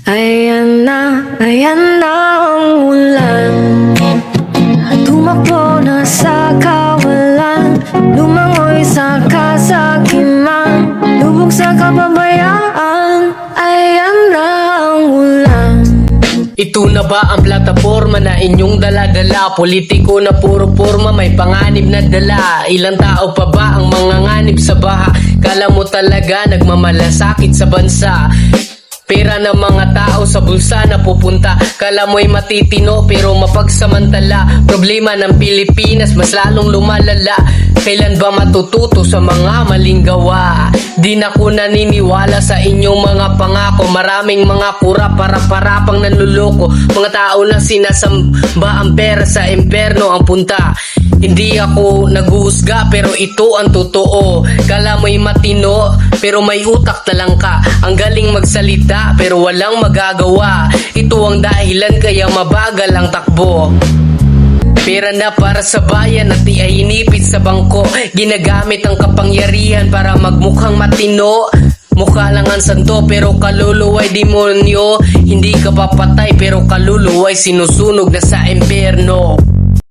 Ayan na ang ulan. Tumakbo na sa kawalan, lumangoy sa kasakiman, lubog sa kapabayaan. Ayan na ang ulan. Ito na ba ang plataforma na inyong dala-dala? Politiko na puro porma, may panganib na dala. Ilang tao pa ba ang mga nganib sa baha? Kala mo talaga nagmamalasakit sa bansa. Pera ng mga tao sa bulsa na pupunta. Kala mo'y matitino pero mapagsamantala. Problema ng Pilipinas mas lalong lumalala. Kailan ba matututo sa mga maling gawa? Di na ko naniniwala sa inyong mga pangako. Maraming mga kura para-parapang nanluloko. Mga tao na sinasamba ang pera sa imperno ang punta. Hindi ako naghuhusga pero ito ang totoo. Kala mo'y matino pero may utak na lang ka. Ang galing magsalita pero walang magagawa. Ito ang dahilan kaya mabagal ang takbo. Pera na para sa bayan at ay inipit sa bangko. Ginagamit ang kapangyarihan para magmukhang matino. Mukha lang ang santo pero kaluluway demonyo. Hindi ka papatay pero kaluluway sinusunog na sa imperno.